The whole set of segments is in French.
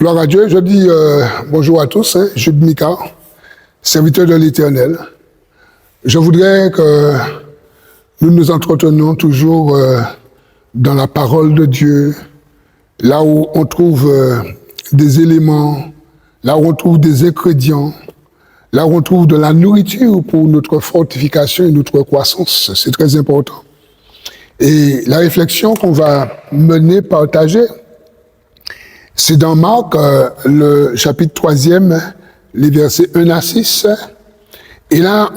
Gloire à Dieu, je dis bonjour à tous, Jules Mika, serviteur de l'Éternel. Je voudrais que nous nous entretenions toujours dans la parole de Dieu, là où on trouve des éléments, là où on trouve des ingrédients, là où on trouve de la nourriture pour notre fortification et notre croissance. C'est très important. Et la réflexion qu'on va mener, partager, c'est dans Marc, le chapitre 3e, les versets 1 à 6. Et là,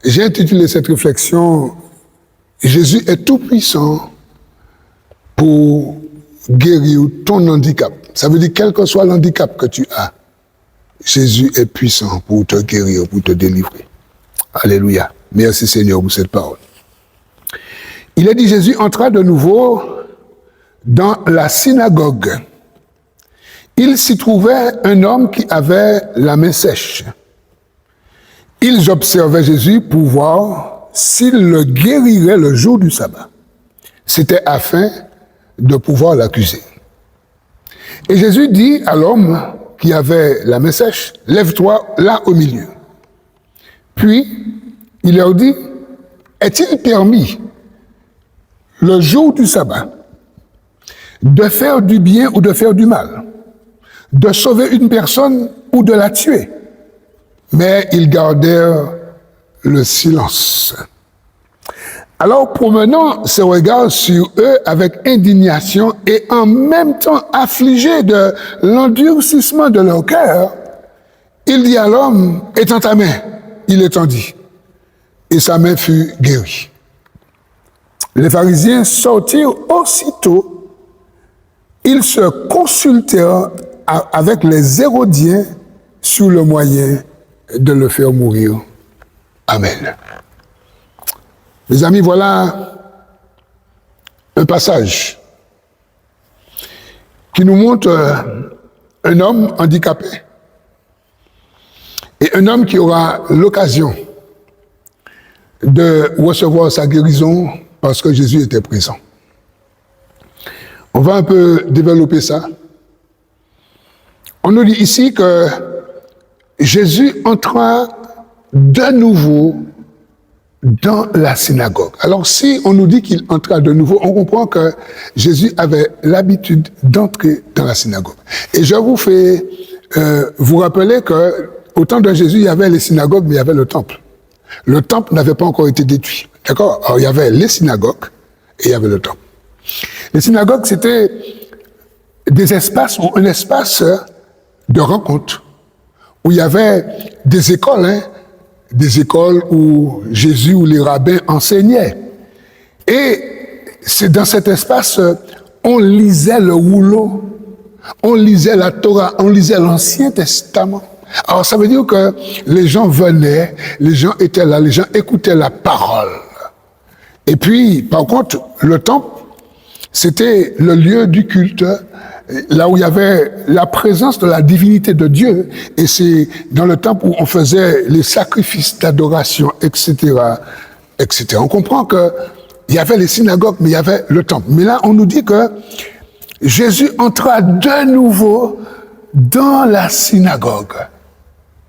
j'ai intitulé cette réflexion « Jésus est tout puissant pour guérir ton handicap ». Ça veut dire quel que soit l'handicap que tu as, Jésus est puissant pour te guérir, pour te délivrer. Alléluia. Merci Seigneur pour cette parole. Il est dit, Jésus entra de nouveau dans la synagogue. Il s'y trouvait un homme qui avait la main sèche. Ils observaient Jésus pour voir s'il le guérirait le jour du sabbat. C'était afin de pouvoir l'accuser. Et Jésus dit à l'homme qui avait la main sèche, « Lève-toi là au milieu. » Puis, il leur dit, « Est-il permis, le jour du sabbat, de faire du bien ou de faire du mal, de sauver une personne ou de la tuer ?» Mais ils gardèrent le silence. Alors, promenant ses regards sur eux avec indignation et en même temps affligé de l'endurcissement de leur cœur, il dit à l'homme, « Étends ta main. » Il étendit, et sa main fut guérie. Les pharisiens sortirent aussitôt. Ils se consultèrent avec les Hérodiens sur le moyen de le faire mourir. Amen. Mes amis, voilà un passage qui nous montre un homme handicapé et un homme qui aura l'occasion de recevoir sa guérison parce que Jésus était présent. On va un peu développer ça. On nous dit ici que Jésus entra de nouveau dans la synagogue. Alors, si on nous dit qu'il entra de nouveau, on comprend que Jésus avait l'habitude d'entrer dans la synagogue. Et je vous fais vous rappeler que au temps de Jésus, il y avait les synagogues, mais il y avait le temple. Le temple n'avait pas encore été détruit. D'accord? Alors, il y avait les synagogues et il y avait le temple. Les synagogues, c'était des espaces ou un espace de rencontre où il y avait des écoles, des écoles où Jésus ou les rabbins enseignaient. Et c'est dans cet espace, on lisait le rouleau, on lisait la Torah, on lisait l'Ancien Testament. Alors ça veut dire que les gens venaient, les gens étaient là, les gens écoutaient la parole. Et puis, par contre, le temple, c'était le lieu du culte, là où il y avait la présence de la divinité de Dieu. Et c'est dans le temple où on faisait les sacrifices d'adoration, etc., etc. On comprend qu'il y avait les synagogues, mais il y avait le temple. Mais là, on nous dit que Jésus entra de nouveau dans la synagogue.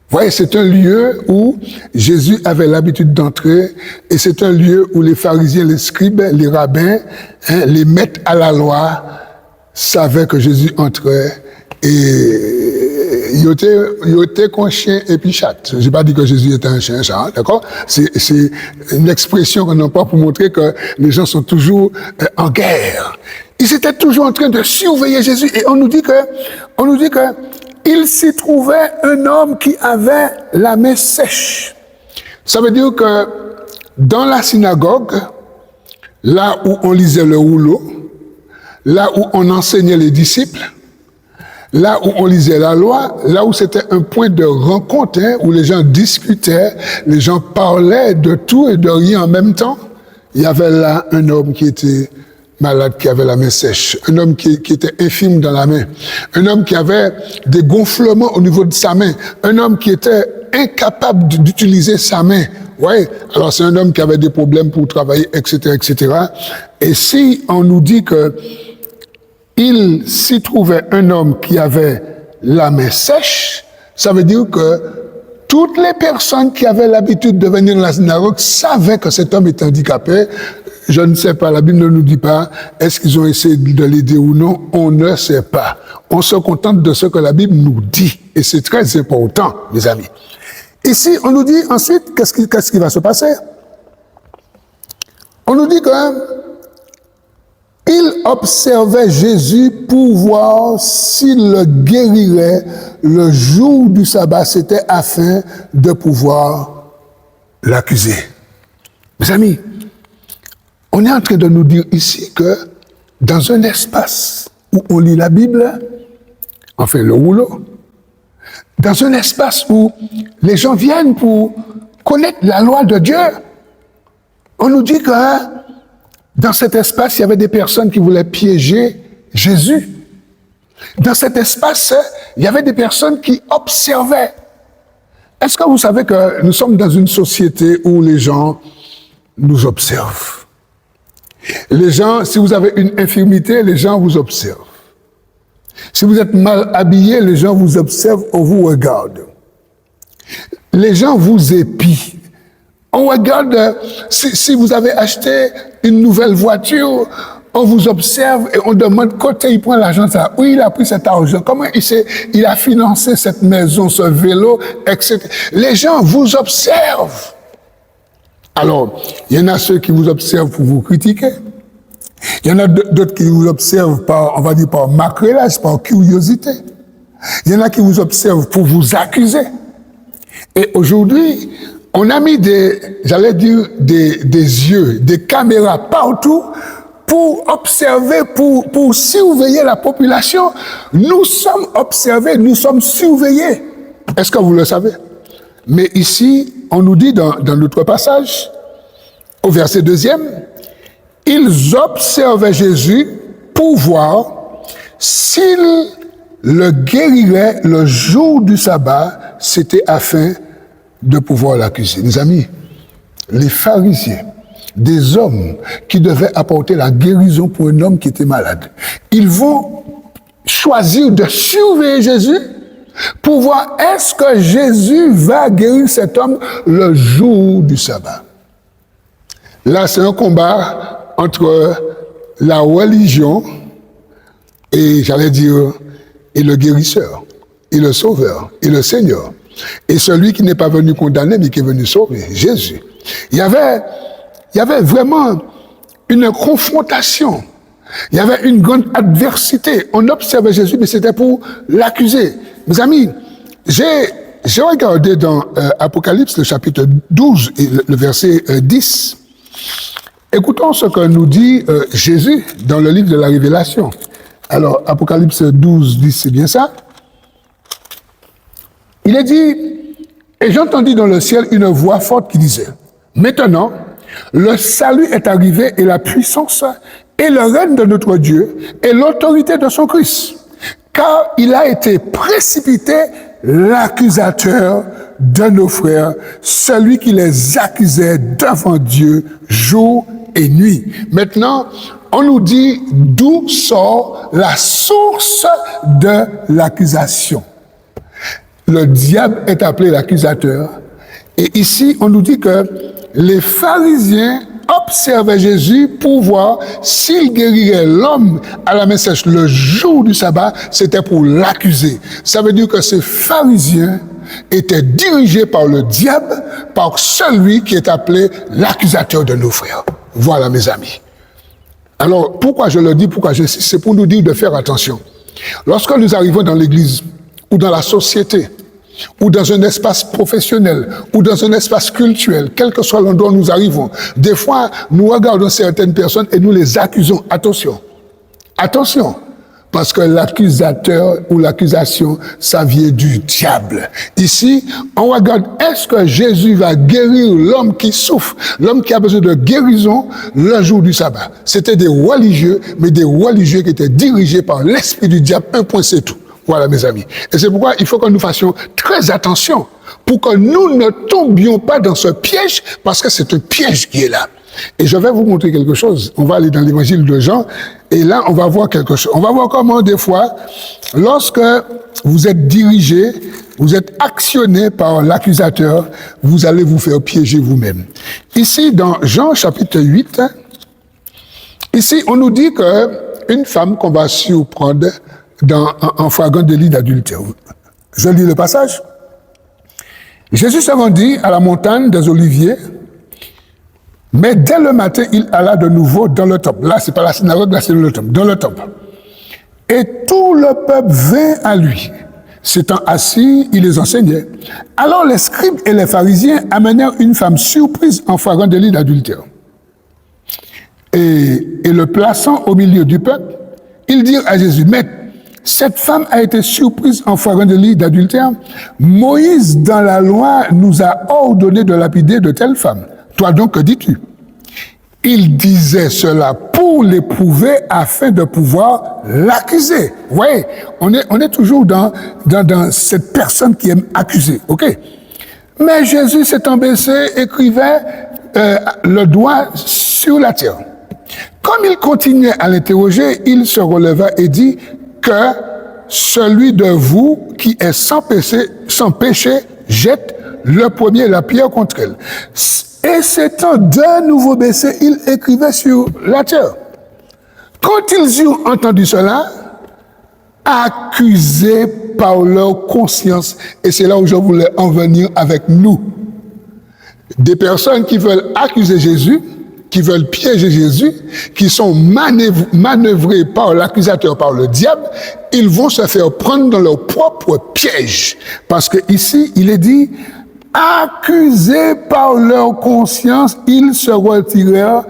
Vous voyez, c'est un lieu où Jésus avait l'habitude d'entrer et c'est un lieu où les pharisiens, les scribes, les rabbins, les maîtres à la loi savaient que Jésus entrait et il était qu'un chien et puis chat. Je n'ai pas dit que Jésus était un chien, chat, d'accord? C'est une expression qu'on emploie pour montrer que les gens sont toujours en guerre. Ils étaient toujours en train de surveiller Jésus et on nous dit que il s'y trouvait un homme qui avait la main sèche. Ça veut dire que dans la synagogue, là où on lisait le rouleau, là où on enseignait les disciples, là où on lisait la loi, là où c'était un point de rencontre, où les gens discutaient, les gens parlaient de tout et de rien en même temps, il y avait là un homme qui était malade, qui avait la main sèche, un homme qui était infirme dans la main, un homme qui avait des gonflements au niveau de sa main, un homme qui était incapable d'utiliser sa main. Ouais, alors c'est un homme qui avait des problèmes pour travailler, etc., etc. Et si on nous dit que il s'y trouvait un homme qui avait la main sèche, ça veut dire que toutes les personnes qui avaient l'habitude de venir dans la synagogue savaient que cet homme était handicapé. Je ne sais pas, la Bible ne nous dit pas, est-ce qu'ils ont essayé de l'aider ou non, on ne sait pas. On se contente de ce que la Bible nous dit, et c'est très important, mes amis. Ici, on nous dit ensuite, qu'est-ce qui va se passer? On nous dit qu'il observait Jésus pour voir s'il le guérirait le jour du sabbat, c'était afin de pouvoir l'accuser. Mes amis, on est en train de nous dire ici que dans un espace où on lit la Bible, enfin le rouleau, dans un espace où les gens viennent pour connaître la loi de Dieu, on nous dit que dans cet espace, il y avait des personnes qui voulaient piéger Jésus. Dans cet espace, il y avait des personnes qui observaient. Est-ce que vous savez que nous sommes dans une société où les gens nous observent? Les gens, si vous avez une infirmité, les gens vous observent. Si vous êtes mal habillé, les gens vous observent, on vous regarde. Les gens vous épient. On regarde, si vous avez acheté une nouvelle voiture, on vous observe et on demande côté il prend l'argent, ça. Oui, il a pris cet argent. Comment il a financé cette maison, ce vélo, etc. Les gens vous observent. Alors, il y en a ceux qui vous observent pour vous critiquer. Il y en a d'autres qui vous observent par, on va dire, par macrélage, par curiosité. Il y en a qui vous observent pour vous accuser. Et aujourd'hui, on a mis des yeux, des caméras partout pour observer, pour surveiller la population. Nous sommes observés, nous sommes surveillés. Est-ce que vous le savez? Mais ici, on nous dit dans notre passage, au verset 2e, ils observaient Jésus pour voir s'il le guérirait le jour du sabbat, c'était afin de pouvoir l'accuser. Mes amis, les pharisiens, des hommes qui devaient apporter la guérison pour un homme qui était malade, ils vont choisir de surveiller Jésus pour voir est-ce que Jésus va guérir cet homme le jour du sabbat. Là, c'est un combat entre la religion et, j'allais dire, et le guérisseur, et le sauveur, et le Seigneur. Et celui qui n'est pas venu condamner, mais qui est venu sauver, Jésus. Il y avait vraiment une confrontation. Il y avait une grande adversité. On observait Jésus, mais c'était pour l'accuser. Mes amis, j'ai regardé dans Apocalypse, le chapitre 12, et le verset 10. Écoutons ce que nous dit Jésus dans le livre de la Révélation. Alors, Apocalypse 12, 10, c'est bien ça? Il est dit, et j'entendis dans le ciel une voix forte qui disait, maintenant, le salut est arrivé et la puissance et le règne de notre Dieu et l'autorité de son Christ. Car il a été précipité l'accusateur de nos frères, celui qui les accusait devant Dieu jour et nuit. Maintenant, on nous dit d'où sort la source de l'accusation. Le diable est appelé l'accusateur. Et ici, on nous dit que les pharisiens observaient Jésus pour voir s'il guérirait l'homme à la main sèche le jour du sabbat, c'était pour l'accuser. Ça veut dire que ces pharisiens étaient dirigés par le diable, par celui qui est appelé l'accusateur de nos frères. Voilà, mes amis. Alors, pourquoi je le dis, pourquoi j'insiste, c'est pour nous dire de faire attention. Lorsque nous arrivons dans l'église, ou dans la société, ou dans un espace professionnel, ou dans un espace culturel, quel que soit l'endroit où nous arrivons, des fois, nous regardons certaines personnes et nous les accusons. Attention. Attention. Parce que l'accusateur ou l'accusation, ça vient du diable. Ici, on regarde, est-ce que Jésus va guérir l'homme qui souffre, l'homme qui a besoin de guérison le jour du sabbat? C'était des religieux, mais des religieux qui étaient dirigés par l'esprit du diable. Un point, c'est tout. Voilà, mes amis. Et c'est pourquoi il faut que nous fassions très attention pour que nous ne tombions pas dans ce piège, parce que c'est un piège qui est là. Et je vais vous montrer quelque chose. On va aller dans l'évangile de Jean, et là, on va voir quelque chose. On va voir comment, des fois, lorsque vous êtes dirigé, vous êtes actionné par l'accusateur, vous allez vous faire piéger vous-même. Ici, dans Jean chapitre 8, ici, on nous dit qu'une femme qu'on va surprendre en flagrant délit d'adultère. Je lis le passage. Jésus se rendit à la montagne des Oliviers, mais dès le matin, il alla de nouveau dans le temple. Là, c'est pas la synagogue, là, c'est le temple. Dans le temple. Et tout le peuple vint à lui. S'étant assis, il les enseignait. Alors les scribes et les pharisiens amenèrent une femme surprise en flagrant délit d'adultère. Et le plaçant au milieu du peuple, ils dirent à Jésus, Maître, cette femme a été surprise en flagrant délit d'adultère. Moïse, dans la loi, nous a ordonné de lapider de telles femmes. Toi donc, que dis-tu? Il disait cela pour l'éprouver afin de pouvoir l'accuser. Vous voyez, on est toujours dans cette personne qui aime accuser. OK? Mais Jésus s'étant baissé, écrivait le doigt sur la terre. Comme il continuait à l'interroger, il se releva et dit que celui de vous qui est sans péché jette le premier la pierre contre elle. Et s'étant de nouveau baissé, il écrivait sur la terre. Quand ils eurent entendu cela, accusés par leur conscience, et c'est là où je voulais en venir avec nous, des personnes qui veulent accuser Jésus, qui veulent piéger Jésus, qui sont manœuvrés par l'accusateur, par le diable, ils vont se faire prendre dans leur propre piège. Parce que ici, il est dit, accusés par leur conscience, ils se retirèrent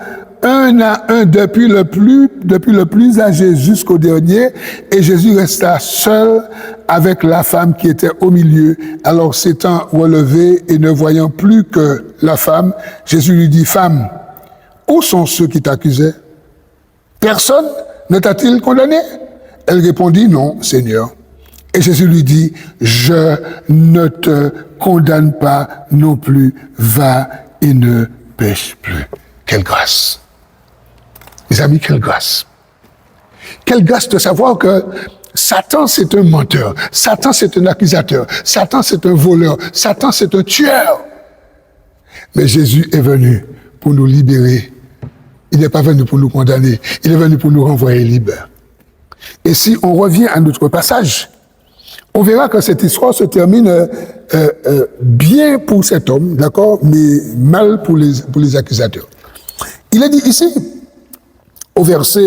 un à un depuis le plus âgé jusqu'au dernier, et Jésus resta seul avec la femme qui était au milieu. Alors s'étant relevé et ne voyant plus que la femme, Jésus lui dit, Femme, où sont ceux qui t'accusaient? Personne ne t'a-t-il condamné? Elle répondit, Non, Seigneur. Et Jésus lui dit, je ne te condamne pas non plus, va et ne pêche plus. Quelle grâce. Les amis, quelle grâce. Quelle grâce de savoir que Satan, c'est un menteur. Satan, c'est un accusateur. Satan, c'est un voleur. Satan, c'est un tueur. Mais Jésus est venu pour nous libérer. Il n'est pas venu pour nous condamner. Il est venu pour nous renvoyer libres. Et si on revient à notre passage, on verra que cette histoire se termine bien pour cet homme, d'accord, mais mal pour les accusateurs. Il est dit ici, au verset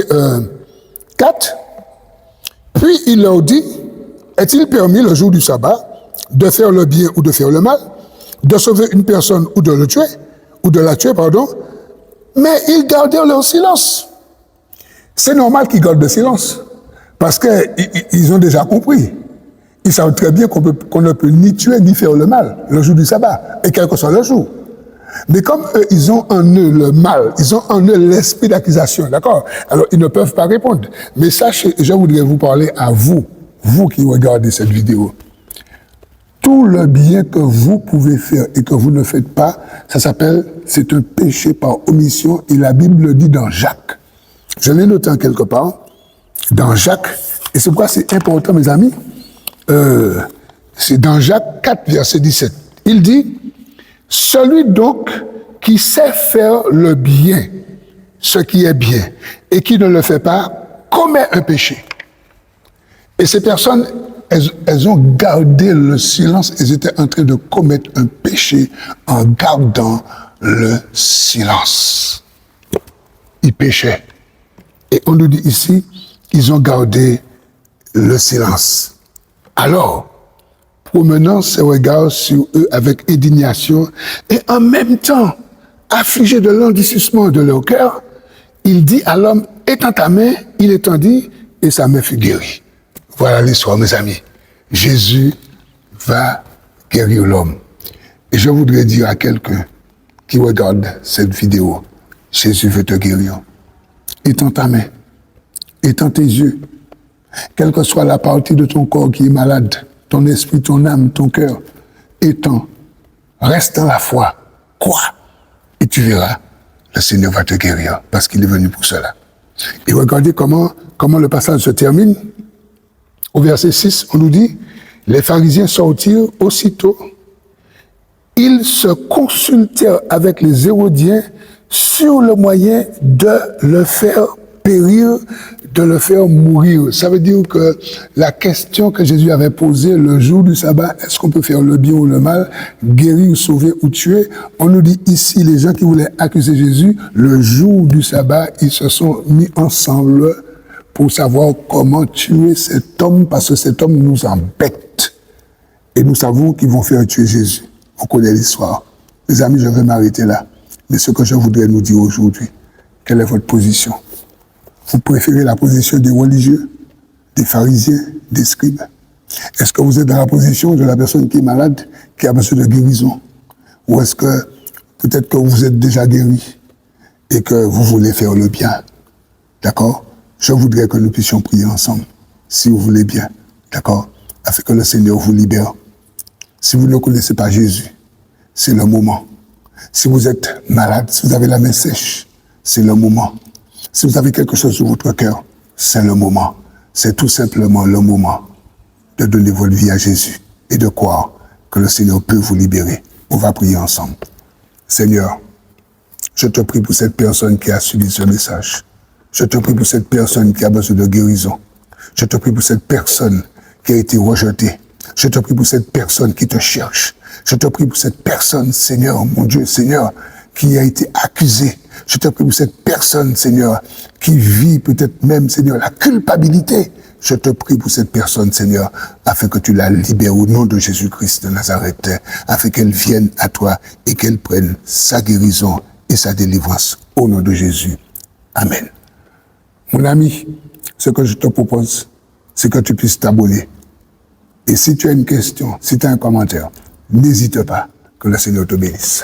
4, puis il leur dit, est-il permis le jour du sabbat de faire le bien ou de faire le mal, de sauver une personne ou de la tuer, pardon, mais ils gardèrent leur silence. C'est normal qu'ils gardent le silence, parce qu'ils ont déjà compris. Ils savent très bien qu'on ne peut ni tuer ni faire le mal le jour du sabbat, et quel que soit le jour. Mais comme eux, ils ont en eux le mal, ils ont en eux l'esprit d'accusation, d'accord? Alors, ils ne peuvent pas répondre. Mais sachez, je voudrais vous parler à vous qui regardez cette vidéo. Tout le bien que vous pouvez faire et que vous ne faites pas, c'est un péché par omission, et la Bible le dit dans Jacques. Je l'ai noté en quelque part, dans Jacques, et c'est pourquoi c'est important, mes amis. C'est dans Jacques 4, verset 17. Il dit, celui donc qui sait faire le bien, ce qui est bien, et qui ne le fait pas, commet un péché. Et ces personnes, elles ont gardé le silence, elles étaient en train de commettre un péché en gardant le silence. Ils péchaient. Et on nous dit ici, ils ont gardé le silence. Alors, promenant ses regards sur eux avec indignation, et en même temps, affligé de l'endurcissement de leur cœur, il dit à l'homme, étends ta main, il étendit, et sa main fut guérie. Voilà l'histoire, mes amis. Jésus va guérir l'homme. Et je voudrais dire à quelqu'un qui regarde cette vidéo, Jésus veut te guérir. Étends ta main, étends tes yeux. Quelle que soit la partie de ton corps qui est malade, ton esprit, ton âme, ton cœur, étends, reste dans la foi, crois, et tu verras, le Seigneur va te guérir, parce qu'il est venu pour cela. Et regardez comment le passage se termine. Au verset 6, on nous dit, les pharisiens sortirent aussitôt. Ils se consultèrent avec les Hérodiens sur le moyen de le faire périr, de le faire mourir. Ça veut dire que la question que Jésus avait posée le jour du sabbat, est-ce qu'on peut faire le bien ou le mal, guérir, sauver ou tuer? On nous dit ici, les gens qui voulaient accuser Jésus, le jour du sabbat, ils se sont mis ensemble pour savoir comment tuer cet homme, parce que cet homme nous embête. Et nous savons qu'ils vont faire tuer Jésus. On connaît l'histoire. Les amis, je vais m'arrêter là. Mais ce que je voudrais nous dire aujourd'hui, quelle est votre position? Vous préférez la position des religieux, des pharisiens, des scribes? Est-ce que vous êtes dans la position de la personne qui est malade, qui a besoin de guérison? Ou est-ce que peut-être que vous êtes déjà guéri et que vous voulez faire le bien? D'accord? Je voudrais que nous puissions prier ensemble, si vous voulez bien. D'accord? Afin que le Seigneur vous libère. Si vous ne connaissez pas Jésus, c'est le moment. Si vous êtes malade, si vous avez la main sèche, c'est le moment. Si vous avez quelque chose sur votre cœur, c'est le moment. C'est tout simplement le moment de donner votre vie à Jésus et de croire que le Seigneur peut vous libérer. On va prier ensemble. Seigneur, je te prie pour cette personne qui a suivi ce message. Je te prie pour cette personne qui a besoin de guérison. Je te prie pour cette personne qui a été rejetée. Je te prie pour cette personne qui te cherche. Je te prie pour cette personne, Seigneur, mon Dieu, Seigneur, qui a été accusée. Je te prie pour cette personne, Seigneur, qui vit peut-être même, Seigneur, la culpabilité. Je te prie pour cette personne, Seigneur, afin que tu la libères au nom de Jésus-Christ de Nazareth, afin qu'elle vienne à toi et qu'elle prenne sa guérison et sa délivrance au nom de Jésus. Amen. Mon ami, ce que je te propose, c'est que tu puisses t'abonner. Et si tu as une question, si tu as un commentaire, n'hésite pas, que le Seigneur te bénisse.